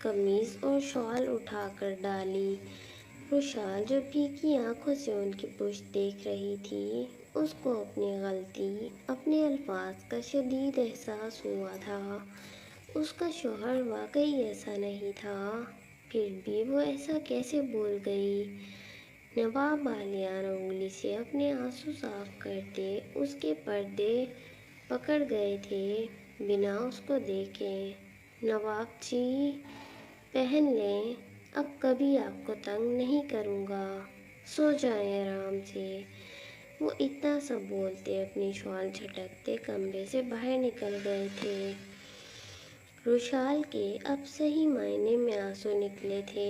قمیض اور شال اٹھا کر ڈالی۔ روشال جو بھیگی آنکھوں سے ان کی پشت دیکھ رہی تھی، اس کو اپنی غلطی، اپنے الفاظ کا شدید احساس ہوا تھا۔ اس کا شوہر واقعی ایسا نہیں تھا، پھر بھی وہ ایسا کیسے بول گئی؟ نواب بالیان انگلی سے اپنے آنسو صاف کرتے اس کے پردے پکڑ گئے تھے، بنا اس کو دیکھے۔ نواب جی، پہن لیں، اب کبھی آپ کو تنگ نہیں کروں گا، سو جائیں آرام سے۔ وہ اتنا سا بولتے اپنی شال جھٹکتے کمرے سے باہر نکل گئے تھے۔ روشال کے اب صحیح معنی میں آنسو نکلے تھے۔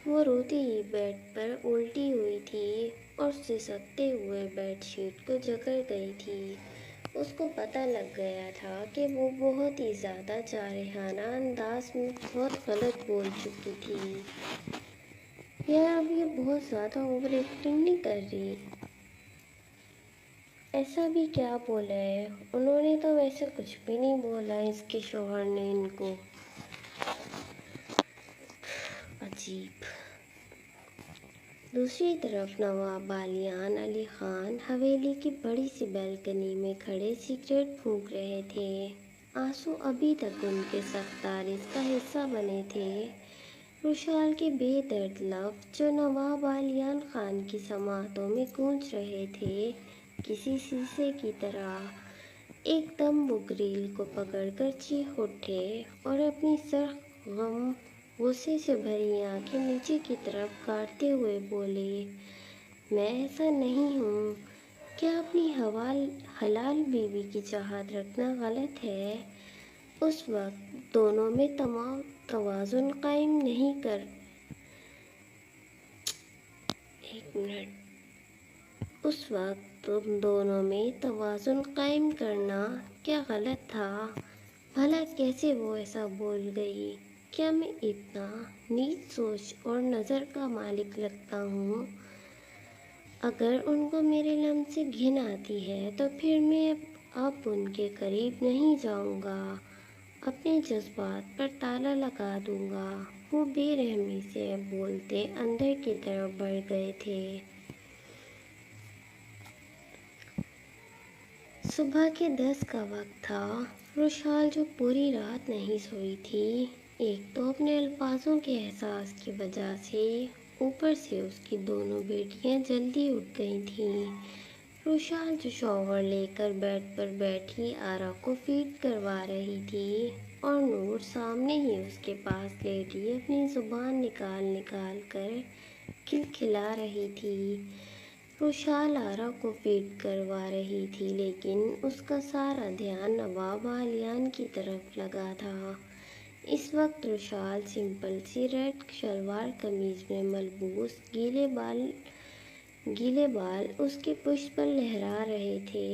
وہ روتی ہی بیڈ پر الٹی ہوئی تھی اور سسکتے ہوئے بیڈ شیٹ کو جکڑ گئی تھی۔ اس کو پتہ لگ گیا تھا کہ وہ بہت ہی زیادہ جارحانہ انداز میں بہت غلط بول چکی تھی۔ یار اب یہ بہت زیادہ اوور ایکٹنگ نہیں کر رہی؟ ایسا بھی کیا بولا ہے؟ انہوں نے تو ویسے کچھ بھی نہیں بولا، اس کے شوہر نے ان کو۔ عجیب۔ دوسری طرف نواب بالیان علی خان حویلی کی بڑی سی بالکنی میں کھڑے سگریٹ پھونک رہے تھے۔ آنسو ابھی تک ان کے سخت عارض کا حصہ بنے تھے۔ روشال کے بے درد لفظ جو نواب بالیان خان کی سماعتوں میں گونج رہے تھے، کسی شیشے کی طرح۔ ایک دم وہ گریل کو پکڑ کر چیخ اٹھے اور اپنی سرخ غصے سے بھری آنکھیں نیچے کی طرف گاڑتے ہوئے بولے، میں ایسا نہیں ہوں۔ کیا اپنی حلال بیوی کی چاہت رکھنا غلط ہے؟ اس وقت دونوں میں توازن قائم نہیں کر اس وقت تم دونوں میں توازن قائم کرنا کیا غلط تھا؟ بھلا کیسے وہ ایسا بول گئی؟ کیا میں اتنا نیچ سوچ اور نظر کا مالک لگتا ہوں؟ اگر ان کو میرے لمس سے گھن آتی ہے تو پھر میں اب ان کے قریب نہیں جاؤں گا، اپنے جذبات پر تالا لگا دوں گا۔ وہ بے رحمی سے بولتے اندر کی طرف بڑھ گئے تھے۔ صبح کے 10 کا وقت تھا۔ روشال جو پوری رات نہیں سوئی تھی، ایک تو اپنے الفاظوں کے احساس کی وجہ سے، اوپر سے اس کی دونوں بیٹیاں جلدی اٹھ گئی تھیں۔ روشال جو شاور لے کر بیڈ پر بیٹھی آرا کو فیڈ کروا رہی تھی، اور نور سامنے ہی اس کے پاس لیٹی اپنی زبان نکال کر کھلکھلا رہی تھی۔ روشال آرا کو فیڈ کروا رہی تھی، لیکن اس کا سارا دھیان نواب بالیان کی طرف لگا تھا۔ اس وقت روشال سمپل سی ریڈ شلوار قمیض میں ملبوس گیلے بال اس کی پشت پر لہرا رہے تھے۔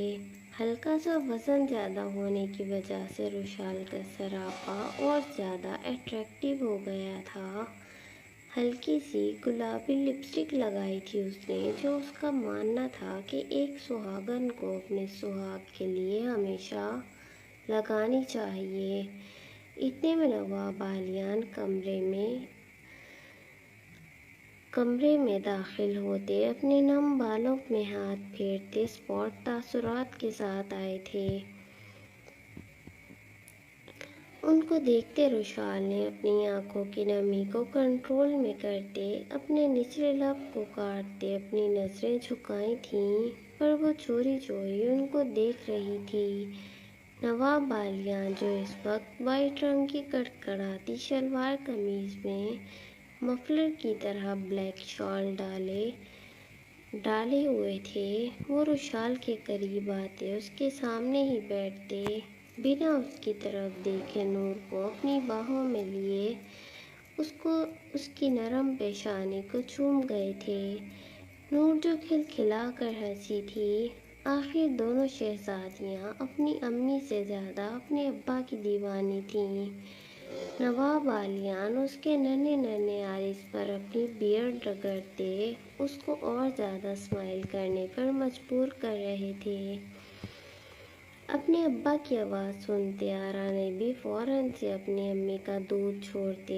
ہلکا سا وزن زیادہ ہونے کی وجہ سے روشال کا سراپا اور زیادہ اٹریکٹیو ہو گیا تھا۔ ہلکی سی گلابی لپسٹک لگائی تھی اس نے، جو اس کا ماننا تھا کہ ایک سہاگن کو اپنے سہاگ کے لیے ہمیشہ لگانی چاہیے۔ اتنے میں نواب بالیان کمرے میں داخل ہوتے اپنے نم بالوں میں ہاتھ پھیرتے اسپاٹ تاثرات کے ساتھ آئے تھے۔ ان کو دیکھتے روشال نے اپنی آنکھوں کی نمی کو کنٹرول میں کرتے اپنے نچلے لب کو کاٹتے اپنی نظریں جھکائی تھیں، پر وہ چوری چوری ان کو دیکھ رہی تھی۔ نواب بالیان جو اس وقت وائٹ رنگ کی کڑکڑاتی شلوار قمیض میں مفلر کی طرح بلیک شال ڈالے ہوئے تھے، وہ روشال کے قریب آتے اس کے سامنے ہی بیٹھتے، بنا اس کی طرف دیکھے نور کو اپنی باہوں میں لیے اس کی نرم پیشانی کو چوم گئے تھے۔ نور جو کھلکھلا کر ہنسی تھی۔ آخر دونوں شہزادیاں اپنی امی سے زیادہ اپنے ابا کی دیوانی تھیں۔ نواب بالیان اس کے ننھے عارض پر اپنی بیئرڈ رگڑتے اس کو اور زیادہ اسمائل کرنے پر مجبور کر رہے تھے۔ اپنے ابا کی آواز سنتے آرا نے بھی فوراً سے اپنی امی کا دودھ چھوڑتے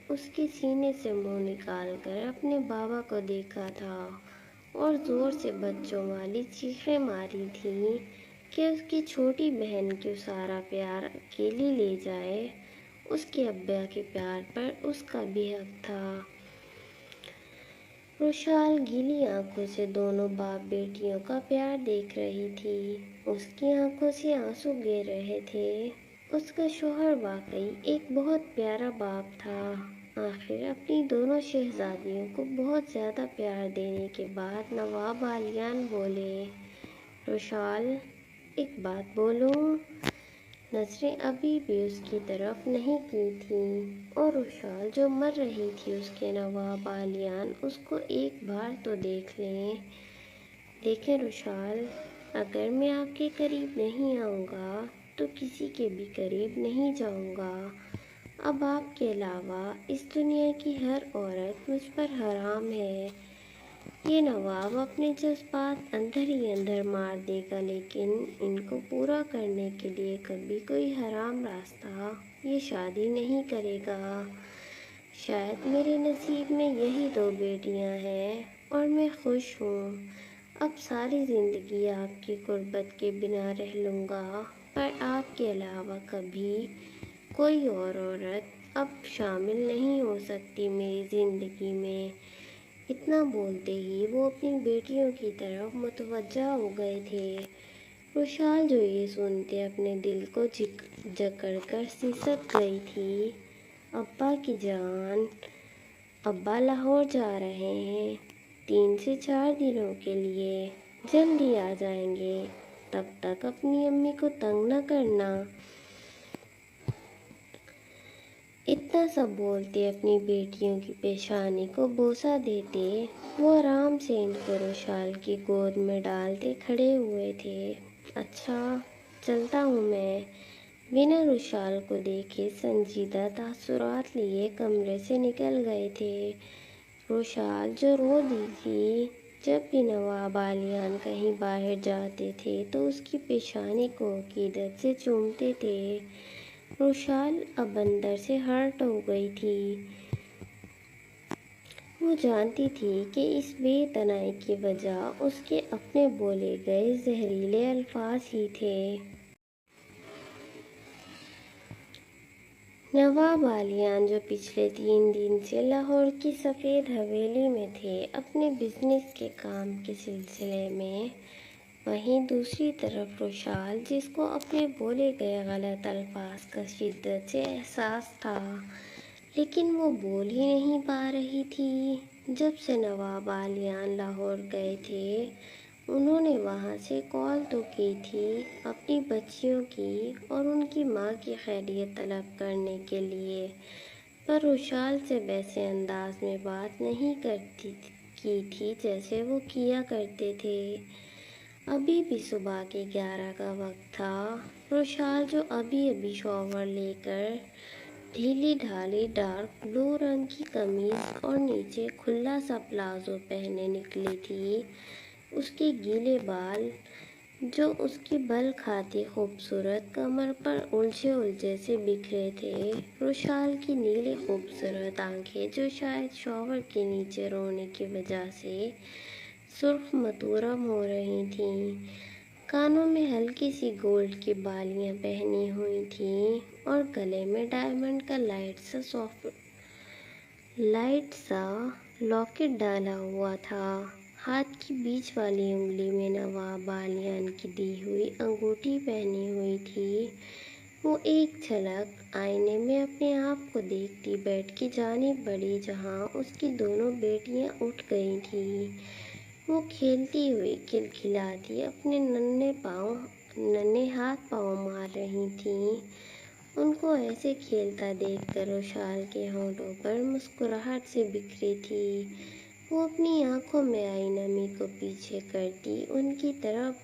اس کے سینے سے منہ نکال کر اپنے بابا کو دیکھا تھا اور زور سے بچوں والی چیخیں ماری تھیں کہ اس کی چھوٹی بہن کو سارا پیار اکیلی لے جائے۔ اس کے ابا کے پیار پر اس کا بھی حق تھا۔ روشال گیلی آنکھوں سے دونوں باپ بیٹیوں کا پیار دیکھ رہی تھی۔ اس کی آنکھوں سے آنسو گر رہے تھے۔ اس کا شوہر واقعی ایک بہت پیارا باپ تھا۔ آخر اپنی دونوں شہزادیوں کو بہت زیادہ پیار دینے کے بعد نواب بالیان بولے، روشال، ایک بات بولوں؟ نظریں ابھی بھی اس کی طرف نہیں کی تھیں اور روشال جو مر رہی تھی اس کے نواب بالیان اس کو ایک بار تو دیکھ لیں۔ دیکھیں روشال، اگر میں آپ کے قریب نہیں آؤں گا تو کسی کے بھی قریب نہیں جاؤں گا۔ اب آپ کے علاوہ اس دنیا کی ہر عورت مجھ پر حرام ہے۔ یہ نواب اپنے جذبات اندر ہی اندر مار دے گا لیکن ان کو پورا کرنے کے لیے کبھی کوئی حرام راستہ یہ شادی نہیں کرے گا۔ شاید میرے نصیب میں یہی دو بیٹیاں ہیں اور میں خوش ہوں۔ اب ساری زندگی آپ کی قربت کے بنا رہ لوں گا پر آپ کے علاوہ کبھی کوئی اور عورت اب شامل نہیں ہو سکتی میری زندگی میں۔ اتنا بولتے ہی وہ اپنی بیٹیوں کی طرف متوجہ ہو گئے تھے۔ روشال جو یہ سنتے اپنے دل کو جکڑ کر سسک گئی تھی۔ ابا کی جان، ابا لاہور جا رہے ہیں 3 سے 4 دنوں کے لیے، جلدی آ جائیں گے، تب تک اپنی امی کو تنگ نہ کرنا۔ اتنا سب بولتے اپنی بیٹیوں کی پیشانی کو بوسہ دیتے وہ آرام سے ان کو روشال کی گود میں ڈالتے کھڑے ہوئے تھے۔ اچھا چلتا ہوں میں، بنا روشال کو دیکھے سنجیدہ تاثرات لیے کمرے سے نکل گئے تھے۔ روشال جو رو دی تھی جب بھی نواب بالیان کہیں باہر جاتے تھے تو اس کی پیشانی کو عقیدت سے چومتے تھے۔ روشال اب اندر سے ہرٹ ہو گئی تھی۔ وہ جانتی تھی کہ اس بے تنائی کی وجہ اس کے اپنے بولے گئے زہریلے الفاظ ہی تھے۔ نواب بالیان جو پچھلے 3 دن سے لاہور کی سفید حویلی میں تھے اپنے بزنس کے کام کے سلسلے میں، وہیں دوسری طرف روشال جس کو اپنے بولے گئے غلط الفاظ کا شدت سے احساس تھا لیکن وہ بول ہی نہیں پا رہی تھی۔ جب سے نواب بالیان لاہور گئے تھے انہوں نے وہاں سے کال تو کی تھی اپنی بچیوں کی اور ان کی ماں کی خیریت طلب کرنے کے لیے، پر روشال سے ویسے انداز میں بات نہیں کی تھی جیسے وہ کیا کرتے تھے۔ ابھی بھی صبح کے 11 کا وقت تھا۔ روشال جو ابھی شاور لے کر ڈھیلی ڈھالی ڈارک بلو رنگ کی قمیض اور نیچے کھلا سا پلازو پہنے نکلی تھی، اس کے گیلے بال جو اس کی بل کھاتی خوبصورت کمر پر الجھے سے بکھرے تھے، روشال کی نیلی خوبصورت آنکھیں جو شاید شاور کے نیچے رونے کی وجہ سے سرخ متورم ہو رہی تھیں، کانوں میں ہلکی سی گولڈ کی بالیاں پہنی ہوئی تھیں اور گلے میں ڈائمنڈ کا لائٹ سا لاکٹ ڈالا ہوا تھا۔ ہاتھ کی بیچ والی انگلی میں نواب بالیان کی دی ہوئی انگوٹھی پہنی ہوئی تھی۔ وہ ایک جھلک آئینے میں اپنے آپ کو دیکھتی بیڈ کی جانب بڑھی جہاں اس کی دونوں بیٹیاں اٹھ گئی تھیں۔ وہ کھیلتی ہوئی کھلکھلاتی اپنے ننھے ہاتھ پاؤں مار رہی تھیں۔ ان کو ایسے کھیلتا دیکھ کر روشال کے ہونٹوں پر مسکراہٹ سے بکھری تھی۔ وہ اپنی آنکھوں میں آئی نمی کو پیچھے کرتی ان کی طرف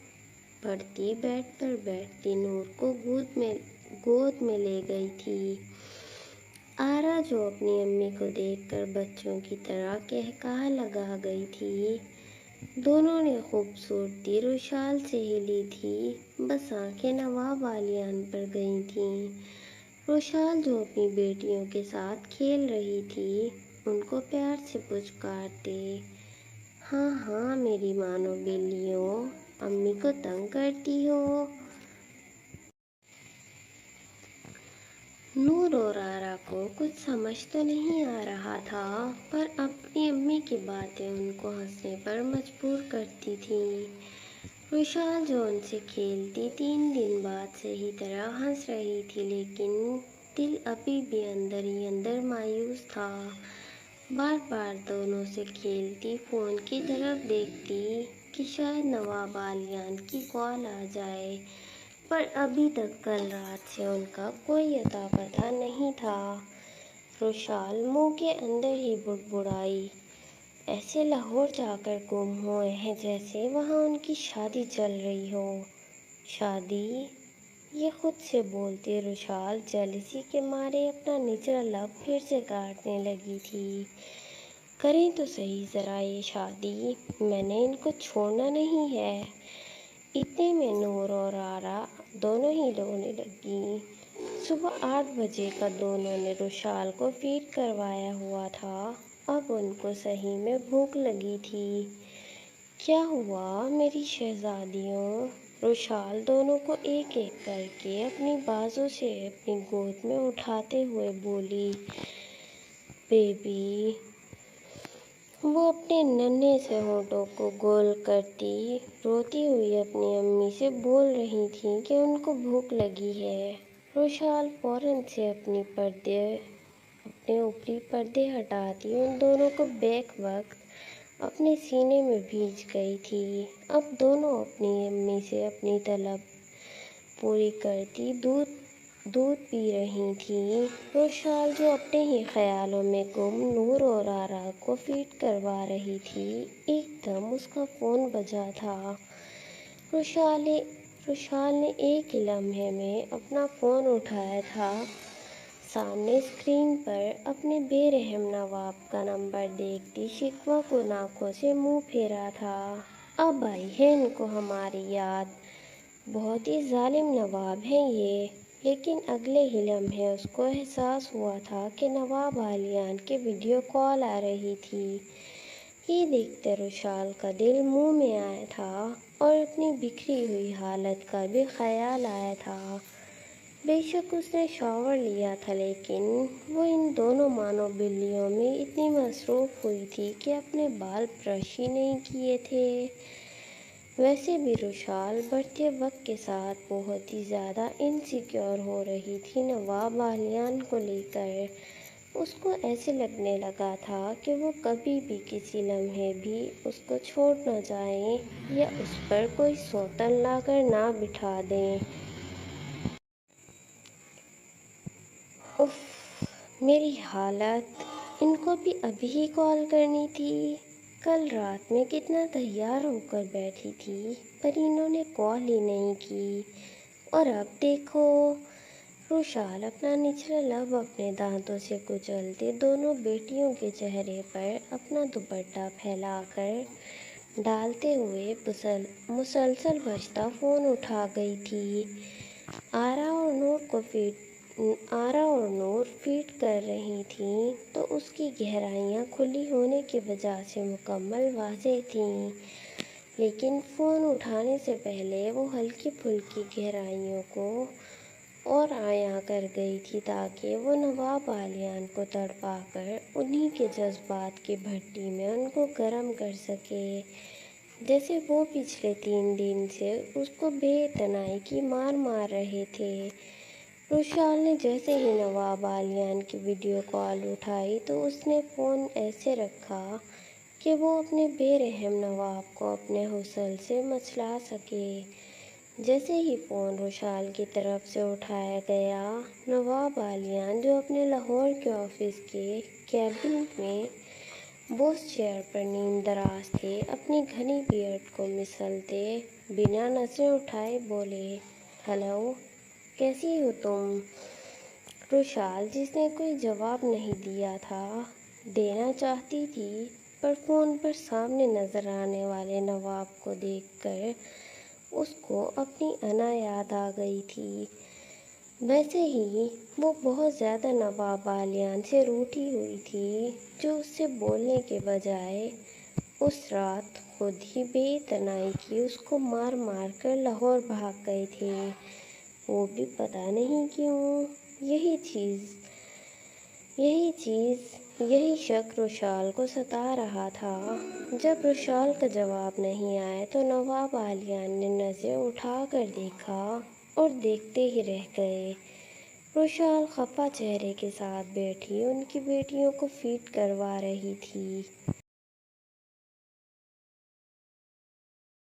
بڑھتی بیڈ پر بیٹھتی نور کو گود میں لے گئی تھی۔ آرا جو اپنی امی کو دیکھ کر بچوں کی طرح قہقہہ لگا گئی تھی، دونوں نے خوبصورتی روشال سے ہی لی تھی، بس آنکھیں نواب عالیان پر گئی تھیں۔ روشال جو اپنی بیٹیوں کے ساتھ کھیل رہی تھی، ان کو پیار سے پچکارتے، ہاں ہاں میری مانو بلیوں، امی کو تنگ کرتی ہو؟ نور اور آرا کو کچھ سمجھ تو نہیں آ رہا تھا، پر اپنی امی کی باتیں ان کو ہنسنے پر مجبور کرتی تھیں۔ روشال جو ان سے کھیلتی 3 دن بعد صحیح طرح ہنس رہی تھی، لیکن دل ابھی بھی اندر ہی اندر مایوس تھا۔ بار بار دونوں سے کھیلتی، فون کی طرف دیکھتی کہ شاید نواب عالیان کی کال آ جائے، پر ابھی تک کل رات سے ان کا کوئی اتا پتہ نہیں تھا۔ روشال منہ کے اندر ہی بڑبڑائی، ایسے لاہور جا کر گم ہوئے ہیں جیسے وہاں ان کی شادی چل رہی ہو۔ شادی؟ یہ خود سے بولتی روشال جیلسی کے مارے اپنا نچلا لب پھر سے کاٹنے لگی تھی۔ کریں تو صحیح ذرا یہ شادی، میں نے ان کو چھوڑنا نہیں ہے۔ اتنے میں نور اور آرا دونوں ہی رونے لگیں۔ صبح 8 بجے کا دونوں نے روشال کو فیڈ کروایا ہوا تھا، اب ان کو صحیح میں بھوک لگی تھی۔ کیا ہوا میری شہزادیوں؟ روشال دونوں کو ایک ایک کر کے اپنی بازو سے اپنی گود میں اٹھاتے ہوئے بولی، بیبی۔ وہ اپنے ننھے سے ہونٹوں کو گول کرتی روتی ہوئی اپنی امی سے بول رہی تھیں کہ ان کو بھوک لگی ہے۔ روشال فوراً سے اپنے اوپری پردے ہٹاتی ان دونوں کو بیک وقت اپنے سینے میں بھیج گئی تھی۔ اب دونوں اپنی امی سے اپنی طلب پوری کرتی دودھ پی رہی تھیں۔ روشال جو اپنے ہی خیالوں میں گم نور اور آرا کو فیڈ کروا رہی تھی، ایک دم اس کا فون بجا تھا۔ روشال نے ایک ہی لمحے میں اپنا فون اٹھایا تھا، سامنے اسکرین پر اپنے بے رحم نواب کا نمبر دیکھتی شکوہ کن آنکھوں سے منہ پھیرا تھا۔ اب آئی ہے ان کو ہماری یاد، بہت ہی ظالم نواب ہیں یہ۔ لیکن اگلے ہی لمحے اس کو احساس ہوا تھا کہ نواب عالیان کی ویڈیو کال آ رہی تھی۔ یہ دیکھتے روشال کا دل منہ میں آیا تھا اور اپنی بکھری ہوئی حالت کا بھی خیال آیا تھا۔ بے شک اس نے شاور لیا تھا، لیکن وہ ان دونوں مانو بلیوں میں اتنی مصروف ہوئی تھی کہ اپنے بال برش ہی نہیں کیے تھے۔ ویسے بھی روشال بڑھتے وقت کے ساتھ بہت ہی زیادہ انسیکیور ہو رہی تھی نواب عالیان کو لے کر۔ اس کو ایسے لگنے لگا تھا کہ وہ کبھی بھی کسی لمحے بھی اس کو چھوڑ نہ جائیں یا اس پر کوئی سوتن لا کر نہ بٹھا دیں۔ اف میری حالت، ان کو بھی ابھی ہی کال کرنی تھی۔ کل رات میں کتنا تیار ہو کر بیٹھی تھی، پر انہوں نے کال ہی نہیں کی، اور اب دیکھو۔ روشال اپنا نچلا لب اپنے دانتوں سے کچلتے دونوں بیٹیوں کے چہرے پر اپنا دوپٹہ پھیلا کر ڈالتے ہوئے مسلسل بجتا فون اٹھا گئی تھی۔ آرا اور نور فیڈ کر رہی تھیں تو اس کی گہرائیاں کھلی ہونے کی وجہ سے مکمل واضح تھیں، لیکن فون اٹھانے سے پہلے وہ ہلکی پھلکی گہرائیوں کو اور عیاں کر گئی تھی تاکہ وہ نواب عالیان کو تڑپا کر انہی کے جذبات کی بھٹی میں ان کو گرم کر سکے، جیسے وہ پچھلے 3 دن سے اس کو بے اعتنائی کی مار رہے تھے۔ روشال نے جیسے ہی نواب عالیان کی ویڈیو کال اٹھائی تو اس نے فون ایسے رکھا کہ وہ اپنے بے رحم نواب کو اپنے حصن سے مچلا سکے۔ جیسے ہی فون روشال کی طرف سے اٹھایا گیا، نواب عالیان جو اپنے لاہور کے آفس کے کیبن میں بوس چیئر پر نیم دراز تھے، اپنی گھنی بیئرڈ کو مسلتے بنا نظریں اٹھائے بولے، ہیلو، کیسی ہو تم؟ روشال جس نے کوئی جواب نہیں دیا تھا، دینا چاہتی تھی، پر فون پر سامنے نظر آنے والے نواب کو دیکھ کر اس کو اپنی انا یاد آ گئی تھی۔ ویسے ہی وہ بہت زیادہ نواب بالیان سے روٹھی ہوئی تھی، جو اس سے بولنے کے بجائے اس رات خود ہی بے اعتنائی کی اس کو مار مار کر لاہور بھاگ گئے تھے، وہ بھی پتہ نہیں کیوں۔ یہی شک رشال کو ستا رہا تھا۔ جب رشال کا جواب نہیں آیا تو نواب بالیان نے نظریں اٹھا کر دیکھا اور دیکھتے ہی رہ گئے۔ رشال خفا چہرے کے ساتھ بیٹھی ان کی بیٹیوں کو فیڈ کروا رہی تھی۔